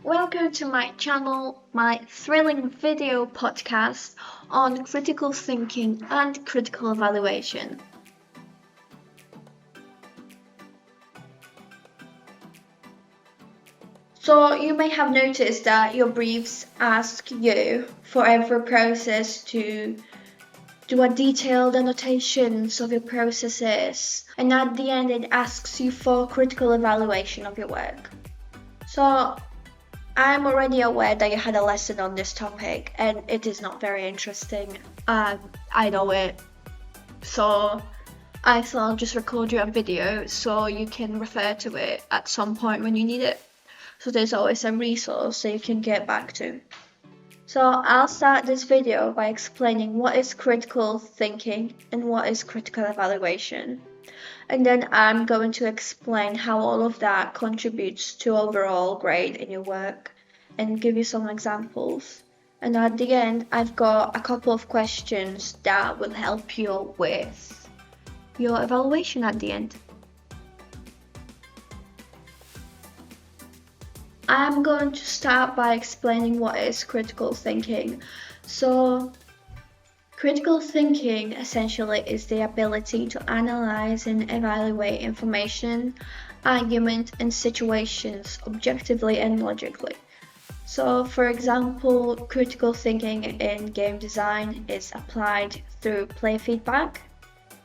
Welcome to my channel, my thrilling video podcast on critical thinking and critical evaluation. So you may have noticed that your briefs ask you for every process to do a detailed annotations of your processes, and at the end it asks you for critical evaluation of your work. So I'm already aware that you had a lesson on this topic and it is not very interesting. I know it. So I thought I'll just record you a video so you can refer to it at some point when you need it. So there's always a resource that you can get back to. So I'll start this video by explaining what is critical thinking and what is critical evaluation. And then I'm going to explain how all of that contributes to overall grade in your work and give you some examples. And at the end, I've got a couple of questions that will help you with your evaluation at the end. I'm going to start by explaining what is critical thinking. So critical thinking essentially is the ability to analyze and evaluate information, argument, and situations objectively and logically. So, for example, critical thinking in game design is applied through play feedback.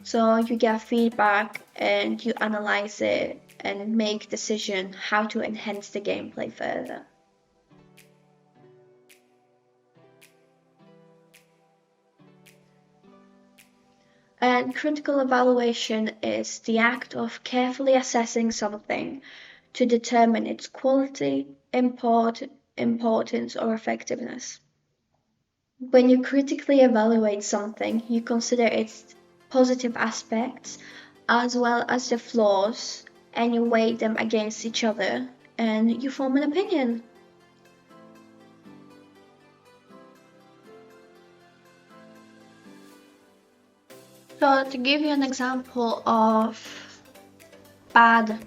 So you get feedback and you analyze it and make decision how to enhance the gameplay further. And critical evaluation is the act of carefully assessing something to determine its quality, importance, or effectiveness. When you critically evaluate something, you consider its positive aspects as well as the flaws, and you weigh them against each other and you form an opinion. So to give you an example of bad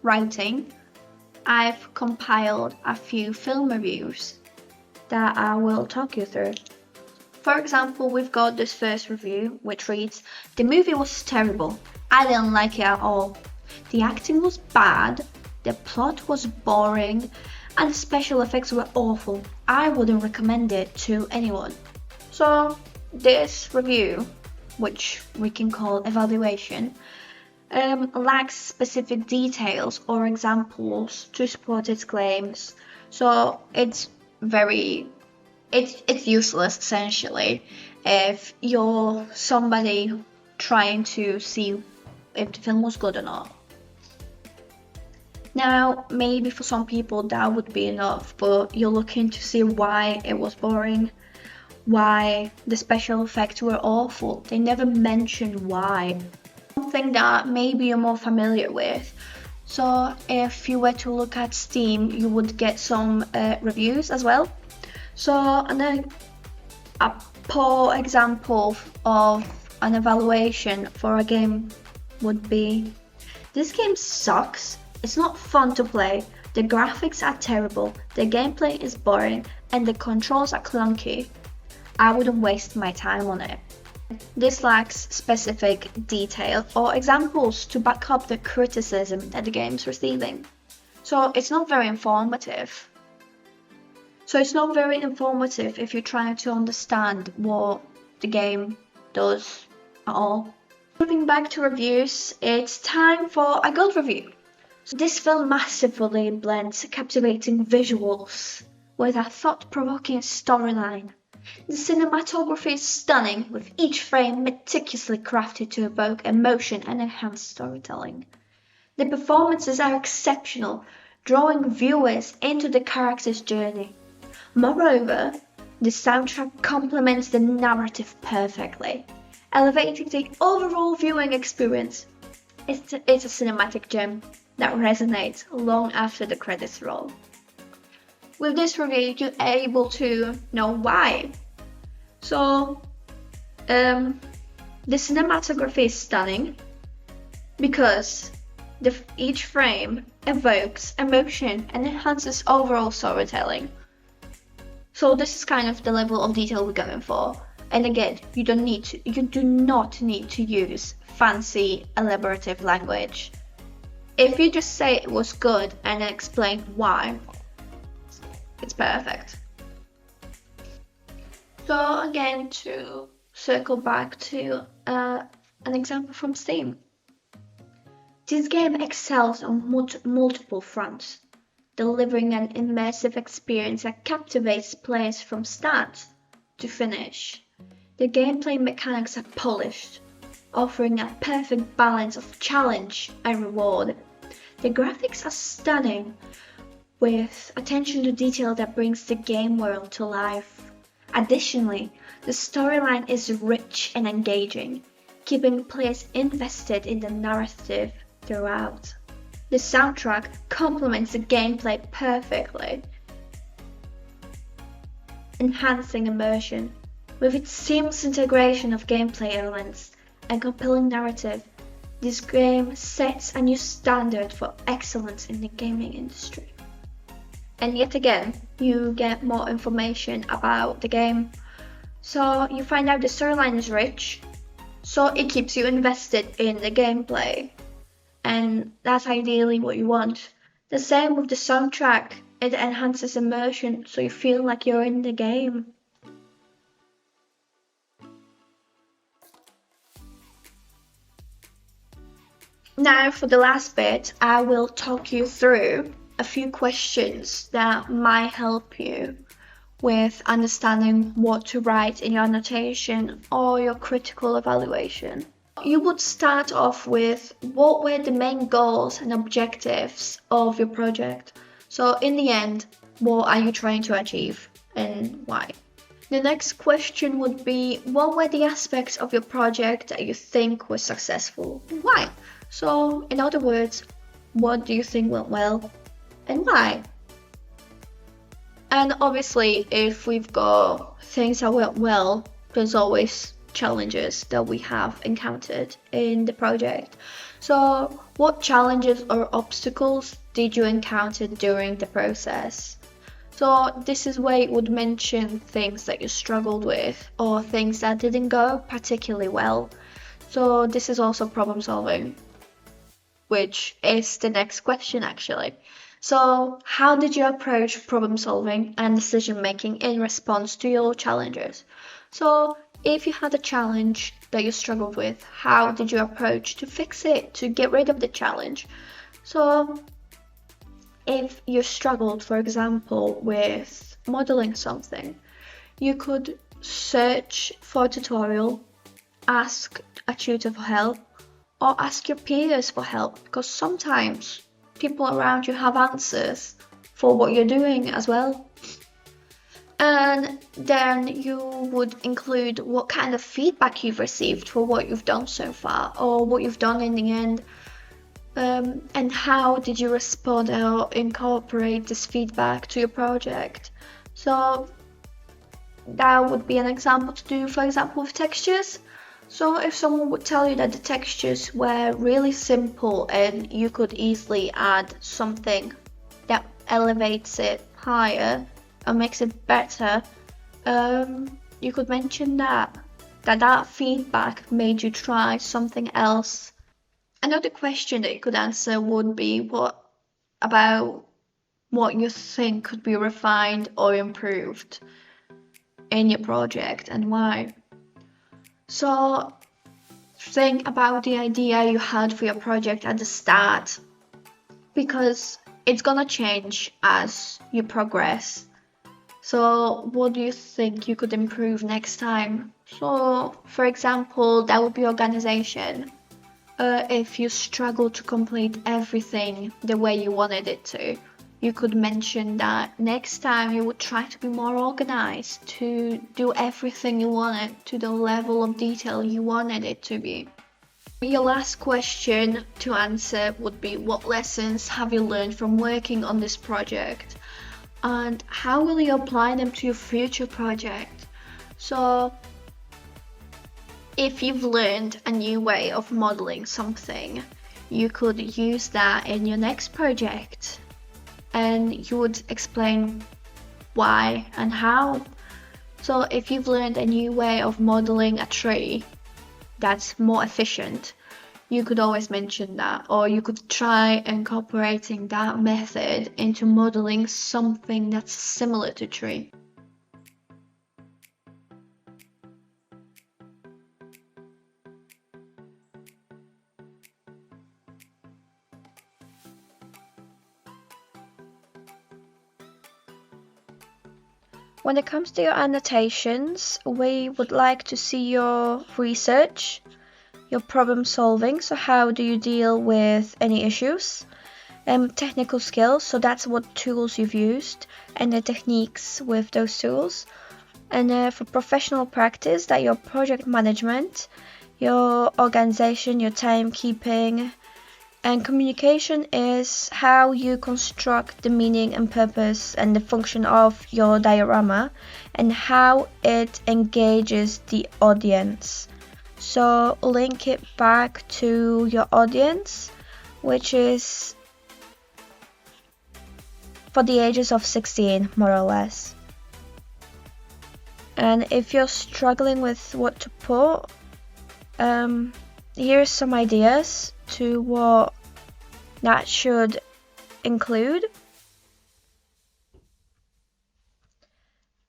writing, I've compiled a few film reviews that I will talk you through. For example, we've got this first review which reads, "The movie was terrible. I didn't like it at all. The acting was bad, the plot was boring, and the special effects were awful. I wouldn't recommend it to anyone." So this review, which we can call evaluation, lacks specific details or examples to support its claims. So it's useless essentially if you're somebody trying to see if the film was good or not. Now, maybe for some people that would be enough, but you're looking to see why it was boring, why the special effects were awful. They never mention why. Something that maybe you're more familiar with. So if you were to look at Steam, you would get some reviews as well. So a poor example of an evaluation for a game would be, "This game sucks. It's not fun to play. The graphics are terrible. The gameplay is boring and the controls are clunky. I wouldn't waste my time on it." This lacks specific detail or examples to back up the criticism that the game's receiving. So it's not very informative. If you're trying to understand what the game does at all. Moving back to reviews, it's time for a good review. So this film masterfully blends captivating visuals with a thought-provoking storyline. The cinematography is stunning, with each frame meticulously crafted to evoke emotion and enhance storytelling. The performances are exceptional, drawing viewers into the character's journey. Moreover, the soundtrack complements the narrative perfectly, elevating the overall viewing experience. It's a cinematic gem that resonates long after the credits roll. With this review, you're able to know why. So, the cinematography is stunning because Each frame evokes emotion and enhances overall storytelling. So this is kind of the level of detail we're going for. And again, you do not need to use fancy, elaborative language. If you just say it was good and explain why, it's perfect. So again, to circle back to an example from Steam. This game excels on multiple fronts, delivering an immersive experience that captivates players from start to finish. The gameplay mechanics are polished, offering a perfect balance of challenge and reward. The graphics are stunning, with attention to detail that brings the game world to life. Additionally, the storyline is rich and engaging, keeping players invested in the narrative throughout. The soundtrack complements the gameplay perfectly, enhancing immersion. With its seamless integration of gameplay elements and compelling narrative, this game sets a new standard for excellence in the gaming industry. And yet again, you get more information about the game. So you find out the storyline is rich, so it keeps you invested in the gameplay. And that's ideally what you want. The same with the soundtrack, it enhances immersion so you feel like you're in the game. Now for the last bit, I will talk you through a few questions that might help you with understanding what to write in your annotation or your critical evaluation. You would start off with what were the main goals and objectives of your project. So in the end, what are you trying to achieve and why? The next question would be, what were the aspects of your project that you think were successful and why? So in other words, what do you think went well and why? And obviously, if we've got things that went well, there's always challenges that we have encountered in the project. So what challenges or obstacles did you encounter during the process? So this is where it would mention things that you struggled with or things that didn't go particularly well. So this is also problem solving, which is the next question actually. So how did you approach problem solving and decision making in response to your challenges? So if you had a challenge that you struggled with, how did you approach to fix it, to get rid of the challenge? So if you struggled, for example, with modeling something, you could search for a tutorial, ask a tutor for help, or ask your peers for help, because sometimes people around you have answers for what you're doing as well. And then you would include what kind of feedback you've received for what you've done so far, or what you've done in the end. And how did you respond or incorporate this feedback to your project? So that would be an example to do, for example, with textures. So if someone would tell you that the textures were really simple and you could easily add something that elevates it higher or makes it better, you could mention that feedback made you try something else. Another question that you could answer would be what you think could be refined or improved in your project and why. So think about the idea you had for your project at the start, because it's gonna change as you progress. So what do you think you could improve next time? So for example, that would be organization. If you struggle to complete everything the way you wanted it to, you could mention that next time you would try to be more organized, to do everything you wanted to the level of detail you wanted it to be. Your last question to answer would be, what lessons have you learned from working on this project? And how will you apply them to your future project? So if you've learned a new way of modeling something, you could use that in your next project, and you would explain why and how. So if you've learned a new way of modeling a tree that's more efficient, you could always mention that, or you could try incorporating that method into modeling something that's similar to tree. When it comes to your annotations, we would like to see your research, your problem solving, so how do you deal with any issues, technical skills, so that's what tools you've used and the techniques with those tools, and for professional practice, that your project management, your organization, your timekeeping, and communication is how you construct the meaning and purpose and the function of your diorama and how it engages the audience. So link it back to your audience, which is for the ages of 16, more or less. And if you're struggling with what to put, here's some ideas to what that should include.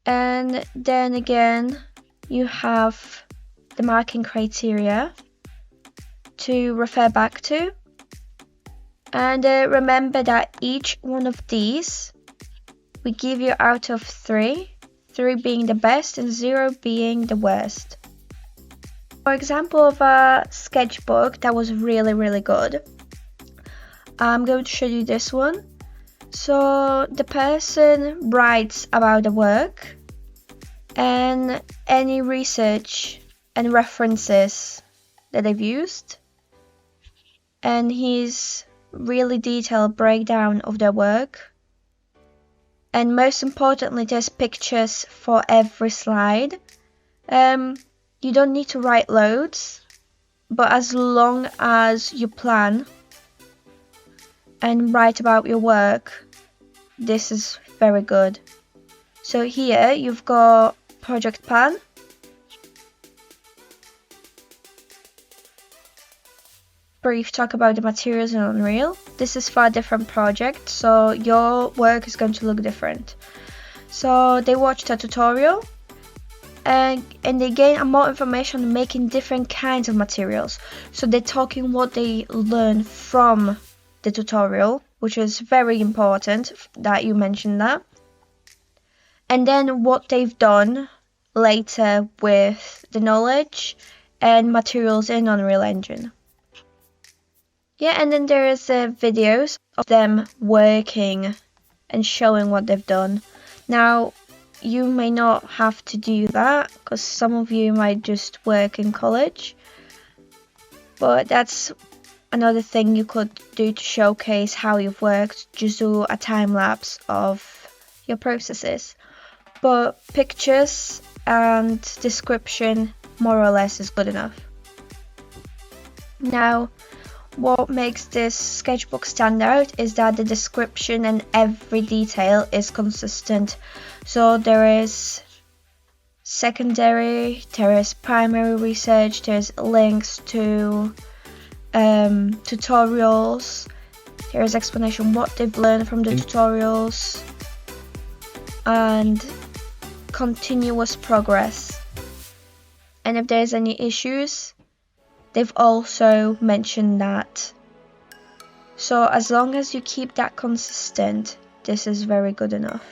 And then again, you have the marking criteria to refer back to. And remember that each one of these we give you out of 3, 3 being the best and 0 being the worst. For example of a sketchbook that was really good, I'm going to show you this one. So the person writes about the work and any research and references that they've used, and his really detailed breakdown of their work. And most importantly, there's pictures for every slide. You don't need to write loads, but as long as you plan and write about your work, this is very good. So here you've got project plan, brief talk about the materials in Unreal. This is for a different project, so your work is going to look different. So they watched a tutorial and they gain more information on making different kinds of materials. So they're talking what they learned from the tutorial, which is very important that you mentioned that. And then what they've done later with the knowledge and materials in Unreal Engine. Yeah, and then there is videos of them working and showing what they've done. Now, you may not have to do that because some of you might just work in college, but that's another thing you could do to showcase how you've worked. Just do a time lapse of your processes. But pictures and description more or less is good enough. Now, what makes this sketchbook stand out is that the description and every detail is consistent. So there is secondary, there is primary research, there's links to tutorials, there is explanation what they've learned from the tutorials, and continuous progress. And if there's any issues, they've also mentioned that. So as long as you keep that consistent, this is very good enough.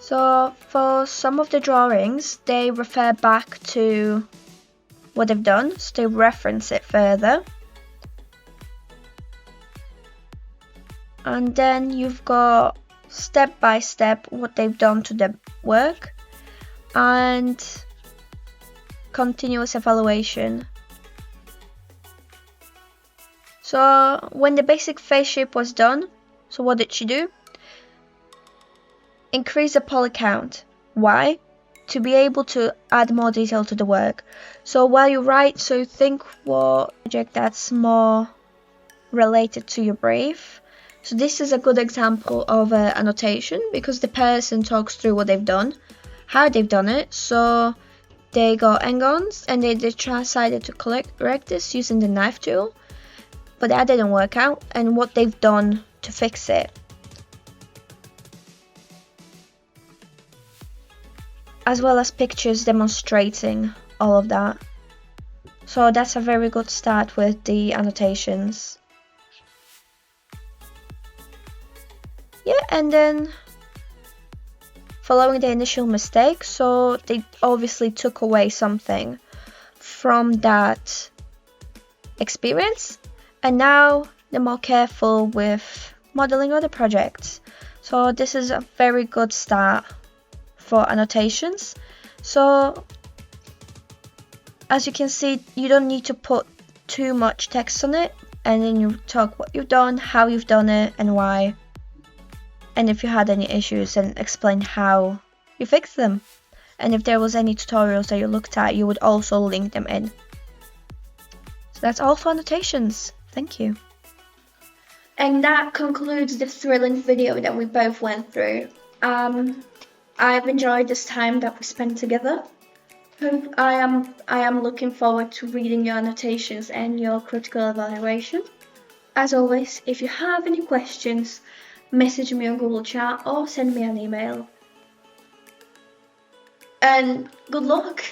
So for some of the drawings, they refer back to what they've done, so they reference it further. And then you've got step by step what they've done to the work. and continuous evaluation. So when the basic face shape was done, so what did she do? Increase the poly count. Why? To be able to add more detail to the work. So while you write, so think what project that's more related to your brief. So this is a good example of an annotation because the person talks through what they've done, how they've done it. So they got end-ons and they decided to correct this using the knife tool, but that didn't work out, and what they've done to fix it. As well as pictures demonstrating all of that. So that's a very good start with the annotations. Yeah, and then following the initial mistake, so they obviously took away something from that experience, and now they're more careful with modeling other projects. So this is a very good start for annotations. So as you can see, you don't need to put too much text on it, and then you talk what you've done, how you've done it, and why, and if you had any issues, and explain how you fixed them. And if there was any tutorials that you looked at, you would also link them in. So that's all for annotations. Thank you. And that concludes the thrilling video that we both went through. I've enjoyed this time that we spent together. I am looking forward to reading your annotations and your critical evaluation. As always, if you have any questions, message me on Google Chat or send me an email. And good luck!